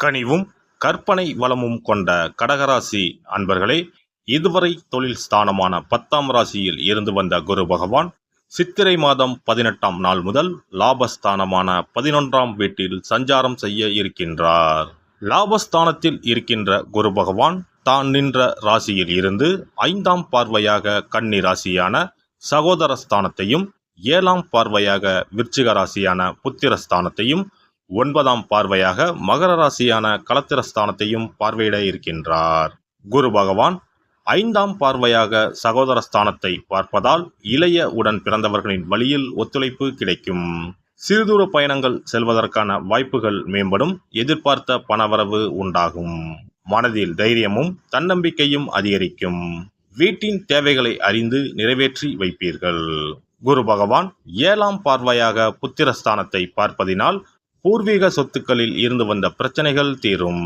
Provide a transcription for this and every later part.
கனிவும் கற்பனை வளமும் கொண்ட கடகராசி அன்பர்களே, இதுவரை தொழில் ஸ்தானமான 10ஆம் ராசியில் இருந்து வந்த குரு பகவான் சித்திரை மாதம் 18ஆம் நாள் முதல் லாபஸ்தானமான 11ஆம் வீட்டில் சஞ்சாரம் செய்ய இருக்கின்றார். லாபஸ்தானத்தில் இருக்கின்ற குரு பகவான் தான் நின்ற ராசியில் இருந்து 5ஆம் பார்வையாக கன்னி ராசியான சகோதரஸ்தானத்தையும், 7ஆம் பார்வையாக விருச்சிக ராசியான புத்திரஸ்தானத்தையும், 9ஆம் பார்வையாக மகர ராசியான களத்திரஸ்தானத்தையும் பார்வையிட இருக்கின்றார். குரு பகவான் 5ஆம் பார்வையாக சகோதரஸ்தானத்தை பார்ப்பதால் இளைய உடன் பிறந்தவர்களின் வழியில் ஒத்துழைப்பு கிடைக்கும். சிறுதூர பயணங்கள் செல்வதற்கான வாய்ப்புகள் மேம்படும். எதிர்பார்த்த பணவரவு உண்டாகும். மனதில் தைரியமும் தன்னம்பிக்கையும் அதிகரிக்கும். வீட்டின் தேவைகளை அறிந்து நிறைவேற்றி வைப்பீர்கள். குரு பகவான் 7ஆம் பார்வையாக புத்திரஸ்தானத்தை பார்ப்பதினால் பூர்வீக சொத்துக்களில் இருந்து வந்த பிரச்சனைகள் தீரும்.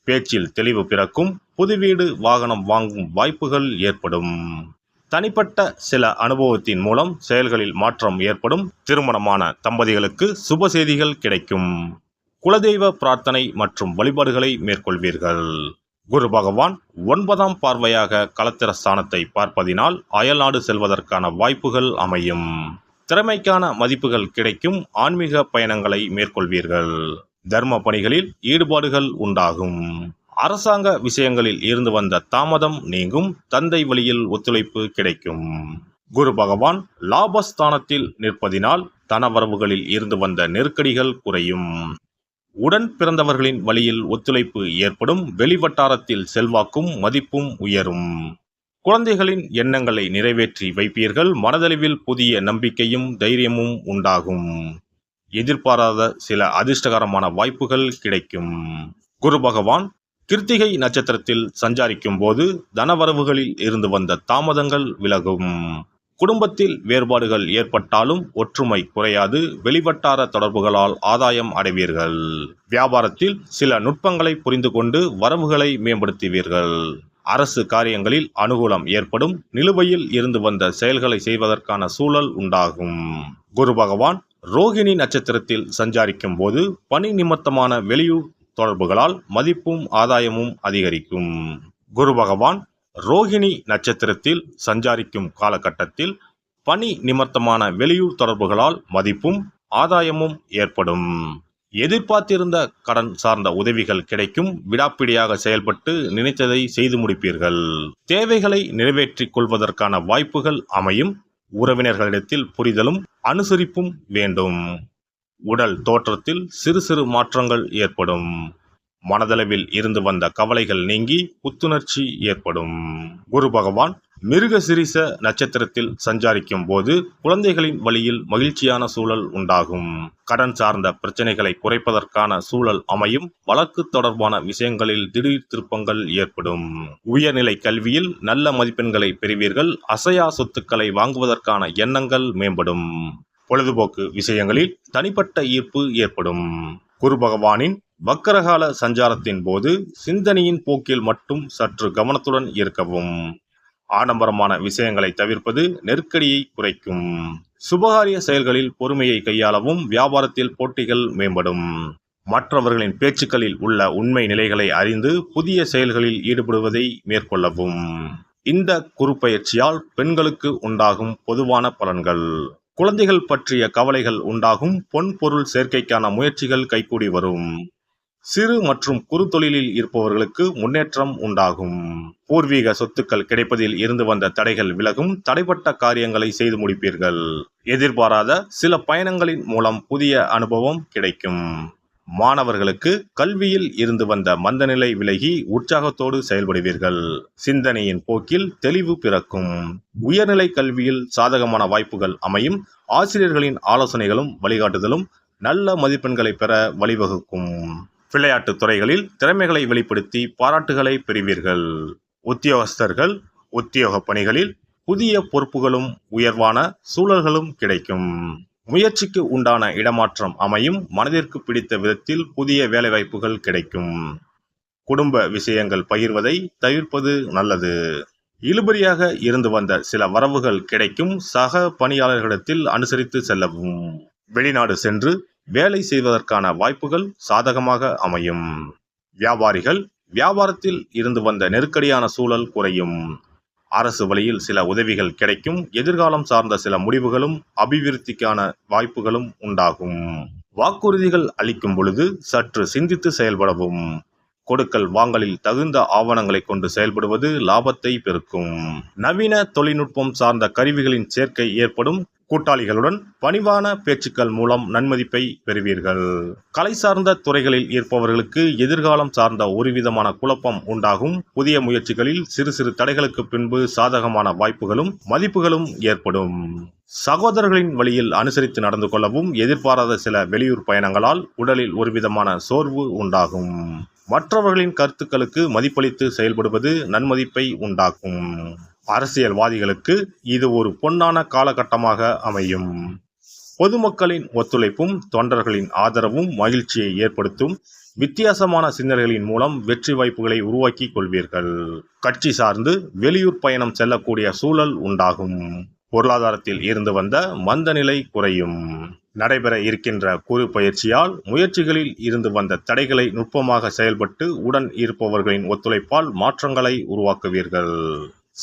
பேச்சில் தெளிவு பிறக்கும். புது வீடு வாகனம் வாங்கும் வாய்ப்புகள் ஏற்படும். தனிப்பட்ட சில அனுபவத்தின் மூலம் செயல்களில் மாற்றம் ஏற்படும். திருமணமான தம்பதிகளுக்கு சுப செய்திகள் கிடைக்கும். குலதெய்வ பிரார்த்தனை மற்றும் வழிபாடுகளை மேற்கொள்வீர்கள். குரு பகவான் 9ஆம் பார்வையாக களத்திரஸ்தானத்தை பார்ப்பதினால் அயல்நாடு செல்வதற்கான வாய்ப்புகள் அமையும். திறமைக்கான மதிப்புகள் கிடைக்கும். ஆன்மீக பயணங்களை மேற்கொள்வீர்கள். தர்ம பணிகளில் ஈடுபாடுகள் உண்டாகும். அரசாங்க விஷயங்களில் இருந்து வந்த தாமதம் நீங்கும். தந்தை வழியில் ஒத்துழைப்பு கிடைக்கும். குரு பகவான் லாபஸ்தானத்தில் நிற்பதினால் தனவரவுகளில் இருந்து வந்த நெருக்கடிகள் குறையும். உடன் பிறந்தவர்களின் வழியில் ஒத்துழைப்பு ஏற்படும். வெளிவட்டாரத்தில் செல்வாக்கும் மதிப்பும் உயரும். குழந்தைகளின் எண்ணங்களை நிறைவேற்றி வைப்பீர்கள். மனதளவில் புதிய நம்பிக்கையும் தைரியமும் உண்டாகும். எதிர்பாராத சில அதிர்ஷ்டகரமான வாய்ப்புகள் கிடைக்கும். குரு பகவான் கிருத்திகை நட்சத்திரத்தில் சஞ்சாரிக்கும் போது தனவரவுகளில் இருந்து வந்த தாமதங்கள் விலகும். குடும்பத்தில் வேறுபாடுகள் ஏற்பட்டாலும் ஒற்றுமை குறையாது. வெளிவட்டார தொடர்புகளால் ஆதாயம் அடைவீர்கள். வியாபாரத்தில் சில நுட்பங்களை புரிந்து கொண்டு வரவுகளை மேம்படுத்துவீர்கள். அரசு காரியங்களில் அனுகூலம் ஏற்படும். நிலுவையில் இருந்து வந்த செயல்களை செய்வதற்கான சூழல் உண்டாகும். குரு பகவான் ரோகிணி நட்சத்திரத்தில் சஞ்சாரிக்கும் போது பணி நிமித்தமான வெளியூர் தொடர்புகளால் மதிப்பும் ஆதாயமும் அதிகரிக்கும். குரு பகவான் ரோகிணி நட்சத்திரத்தில் சஞ்சாரிக்கும் காலகட்டத்தில் பணி நிமித்தமான வெளியூர் தொடர்புகளால் மதிப்பும் ஆதாயமும் ஏற்படும். எதிர்பார்த்திருந்த கடன் சார்ந்த உதவிகள் கிடைக்கும். விடாப்பிடியாக செயல்பட்டு நினைத்ததை செய்து முடிப்பீர்கள். தேவைகளை நிறைவேற்றிக் கொள்வதற்கான வாய்ப்புகள் அமையும். உறவினர்களிடத்தில் புரிதலும் அனுசரிப்பும் வேண்டும். உடல் தோற்றத்தில் சிறு சிறு மாற்றங்கள் ஏற்படும். மனதளவில் இருந்து வந்த கவலைகள் நீங்கி புத்துணர்ச்சி ஏற்படும். குரு பகவான் மிருகசிரிச நட்சத்திரத்தில் சஞ்சாரிக்கும் போது குழந்தைகளின் வழியில் மகிழ்ச்சியான சூழல் உண்டாகும். கடன் சார்ந்த பிரச்சனைகளை குறைப்பதற்கான சூழல் அமையும். வழக்கு தொடர்பான விஷயங்களில் திடீர் திருப்பங்கள் ஏற்படும். உயர்நிலை கல்வியில் நல்ல மதிப்பெண்களை பெறுவீர்கள். அசையா சொத்துக்களை வாங்குவதற்கான எண்ணங்கள் மேம்படும். பொழுதுபோக்கு விஷயங்களில் தனிப்பட்ட ஈர்ப்பு ஏற்படும். குரு பகவானின் வக்கரகால சஞ்சாரத்தின் போது சிந்தனையின் போக்கில் மட்டும் சற்று கவனத்துடன் இருக்கவும். ஆடம்பரமான விஷயங்களை தவிர்ப்பது நெருக்கடியை குறைக்கும். சுபகாரிய செயல்களில் பொறுமையை கையாளவும். வியாபாரத்தில் போட்டிகள் மேம்படும். மற்றவர்களின் பேச்சுக்களில் உள்ள உண்மை நிலைகளை அறிந்து புதிய செயல்களில் ஈடுபடுவதை மேற்கொள்ளவும். இந்த குரு பயிற்சியால் பெண்களுக்கு உண்டாகும் பொதுவான பலன்கள். குழந்தைகள் பற்றிய கவலைகள் உண்டாகும். பொன் பொருள் சேர்க்கைக்கான முயற்சிகள் கைகூடி வரும். சிறு மற்றும் குறு தொழிலில் இருப்பவர்களுக்கு முன்னேற்றம் உண்டாகும். பூர்வீக சொத்துக்கள் கிடைப்பதில் இருந்து வந்த தடைகள் விலகும். தடைப்பட்ட காரியங்களை செய்து முடிப்பீர்கள். எதிர்பாராத சில பயணங்களின் மூலம் புதிய அனுபவம் கிடைக்கும். மாணவர்களுக்கு கல்வியில் இருந்து வந்த மந்தநிலை விலகி உற்சாகத்தோடு செயல்படுவீர்கள். சிந்தனையின் போக்கில் தெளிவு பிறக்கும். உயர்நிலை கல்வியில் சாதகமான வாய்ப்புகள் அமையும். ஆசிரியர்களின் ஆலோசனைகளும் வழிகாட்டுதலும் நல்ல மதிப்பெண்களை பெற வழிவகுக்கும். விளையாட்டு துறைகளில் திறமைகளை வெளிப்படுத்தி பாராட்டுகளை பெறுவீர்கள். உத்தியோகஸ்தர்கள் உத்தியோக பணிகளில் புதிய பொறுப்புகளும் உயர்வான சூழல்களும் கிடைக்கும். முயற்சிக்கு உண்டான இடமாற்றம் அமையும். மனதிற்கு பிடித்த விதத்தில் புதிய வேலைவாய்ப்புகள் கிடைக்கும். குடும்ப விஷயங்கள் பகிர்வதை தவிர்ப்பது நல்லது. இழுபறியாக இருந்து வந்த சில வரவுகள் கிடைக்கும். சக பணியாளர்களிடத்தில் அனுசரித்து செல்லவும். வெளிநாடு சென்று வேலை செய்வதற்கான வாய்ப்புகள் சாதகமாக அமையும். வியாபாரிகள் வியாபாரத்தில் இருந்து வந்த நெருக்கடியான சூழல் குறையும். அரசு வழியில் சில உதவிகள் கிடைக்கும். எதிர்காலம் சார்ந்த சில முடிவுகளும் அபிவிருத்திக்கான வாய்ப்புகளும் உண்டாகும். வாக்குறுதிகள் அளிக்கும் பொழுது சற்று சிந்தித்து செயல்படவும். கொடுக்கல் வாங்கலில் தகுந்த ஆவணங்களை கொண்டு செயல்படுவது லாபத்தை பெருக்கும். நவீன தொழில்நுட்பம் சார்ந்த கருவிகளின் சேர்க்கை ஏற்படும். கூட்டாளிகளுடன் பணிவான பேச்சுக்கள் மூலம் நன்மதிப்பை பெறுவீர்கள். கலை சார்ந்த துறைகளில் இருப்பவர்களுக்கு எதிர்காலம் சார்ந்த ஒருவிதமான குழப்பம் உண்டாகும். புதிய முயற்சிகளில் சிறு சிறு தடைகளுக்கு பின்பு சாதகமான வாய்ப்புகளும் மதிப்புகளும் ஏற்படும். சகோதரர்களின் வழியில் அனுசரித்து நடந்து கொள்ளவும். எதிர்பாராத சில வெளியூர் பயணங்களால் உடலில் ஒருவிதமான சோர்வு உண்டாகும். மற்றவர்களின் கருத்துக்களுக்கு மதிப்பளித்து செயல்படுவது நன்மதிப்பை உண்டாக்கும். அரசியல்வாதிகளுக்கு இது ஒரு பொன்னான காலகட்டமாக அமையும். பொதுமக்களின் ஒத்துழைப்பும் தொண்டர்களின் ஆதரவும் மகிழ்ச்சியை ஏற்படுத்தும். வித்தியாசமான சிந்தனைகளின் மூலம் வெற்றி வாய்ப்புகளை உருவாக்கி கொள்வீர்கள். கட்சி சார்ந்து வெளியூர் பயணம் செல்லக்கூடிய சூழல் உண்டாகும். பொருளாதாரத்தில் இருந்து வந்த மந்த நிலை குறையும். நடைபெற இருக்கின்ற குரு பயிற்சியால் முயற்சிகளில் இருந்து வந்த தடைகளை நுட்பமாக செயல்பட்டு உடன் இருப்பவர்களின் ஒத்துழைப்பால் மாற்றங்களை உருவாக்குவீர்கள்.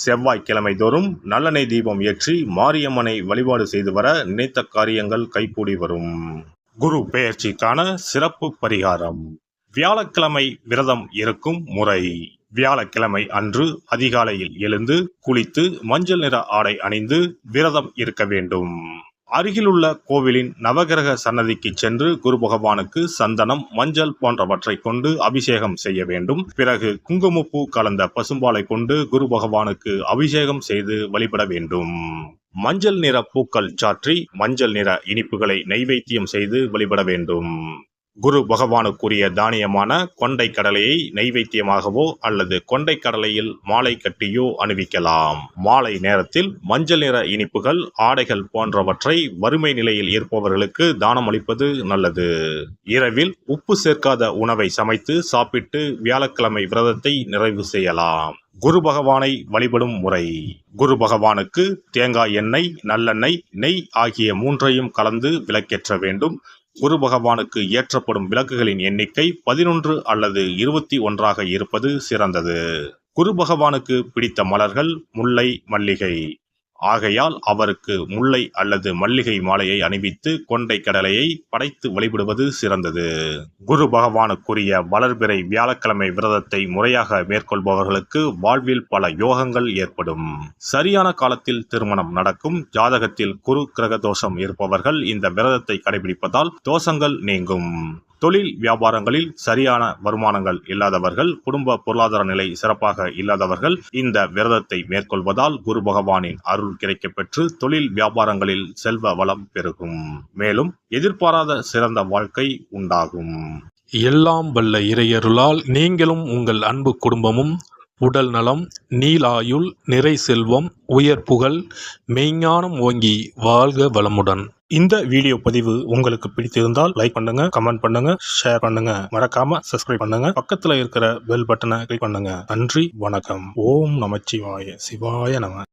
செவ்வாய்க்கிழமை தோறும் நல்லெண்ணெய் தீபம் ஏற்றி மாரியம்மனை வழிபாடு செய்து வர நினைத்த காரியங்கள் கைகூடி வரும். குரு பெயர்ச்சிக்கான சிறப்பு பரிகாரம். வியாழக்கிழமை விரதம் இருக்கும் முறை. வியாழக்கிழமை அன்று அதிகாலையில் எழுந்து குளித்து மஞ்சள் நிற ஆடை அணிந்து விரதம் இருக்க வேண்டும். அருகிலுள்ள கோவிலின் நவகிரக சன்னதிக்கு சென்று குரு பகவானுக்கு சந்தனம், மஞ்சள் போன்றவற்றை கொண்டு அபிஷேகம் செய்ய வேண்டும். பிறகு குங்குமப்பூ கலந்த பசும்பாலை கொண்டு குரு பகவானுக்கு அபிஷேகம் செய்து வழிபட வேண்டும். மஞ்சள் நிற பூக்கள் சாற்றி மஞ்சள் நிற இனிப்புகளை நைவேத்தியம் செய்து வழிபட வேண்டும். குரு பகவானுக்குரிய தானியமான கொண்டை கடலையை நைவேத்தியமாகவோ அல்லது கொண்டை கடலையில் மாலை கட்டியோ அணிவிக்கலாம். மாலை நேரத்தில் மஞ்சள் நிற இனிப்புகள், ஆடைகள் போன்றவற்றை வறுமை நிலையில் இருப்பவர்களுக்கு தானம் அளிப்பது நல்லது. இரவில் உப்பு சேர்க்காத உணவை சமைத்து சாப்பிட்டு வியாழக்கிழமை விரதத்தை நிறைவு செய்யலாம். குரு பகவானை வழிபடும் முறை. குரு பகவானுக்கு தேங்காய் எண்ணெய், நல்லெண்ணெய், நெய் ஆகிய மூன்றையும் கலந்து விளக்கேற்ற வேண்டும். குரு பகவானுக்கு ஏற்றப்படும் விளக்குகளின் எண்ணிக்கை 11 அல்லது 21 இருப்பது சிறந்தது. குரு பகவானுக்கு பிடித்த மலர்கள் முல்லை, மல்லிகை. ஆகையால் அவருக்கு முல்லை அல்லது மல்லிகை மாலையை அணிவித்து கொண்டை கடலையை படைத்து வழிபடுவது சிறந்தது. குரு பகவானுக்குரிய வளர்பிறை வியாழக்கிழமை விரதத்தை முறையாக மேற்கொள்பவர்களுக்கு வாழ்வில் பல யோகங்கள் ஏற்படும். சரியான காலத்தில் திருமணம் நடக்கும். ஜாதகத்தில் குரு கிரக தோஷம் இருப்பவர்கள் இந்த விரதத்தை கடைபிடிப்பதால் தோஷங்கள் நீங்கும். தொழில் வியாபாரங்களில் சரியான வருமானங்கள் இல்லாதவர்கள், குடும்ப பொருளாதார நிலை சிறப்பாக இல்லாதவர்கள் இந்த விரதத்தை மேற்கொள்வதால் குரு பகவானின் அருள் கிடைக்கப்பெற்று தொழில் வியாபாரங்களில் செல்வ வளம் பெருகும். மேலும் எதிர்பாராத சிறந்த வாழ்க்கை உண்டாகும். எல்லாம் வல்ல இறையருளால் நீங்களும் உங்கள் அன்பு குடும்பமும் உடல் நலம், நீலாயுள், நிறை செல்வம், உயர் புகழ், மெய்ஞானம் ஓங்கி வாழ்க வளமுடன். இந்த வீடியோ பதிவு உங்களுக்கு பிடித்திருந்தால் லைக் பண்ணுங்க, கமெண்ட் பண்ணுங்க, ஷேர் பண்ணுங்க. மறக்காம சப்ஸ்கிரைப் பண்ணுங்க. பக்கத்துல இருக்கிற பெல் பட்டனை கிளிக் பண்ணுங்க. நன்றி, வணக்கம். ஓம் நமச்சிவாய. சிவாய நம.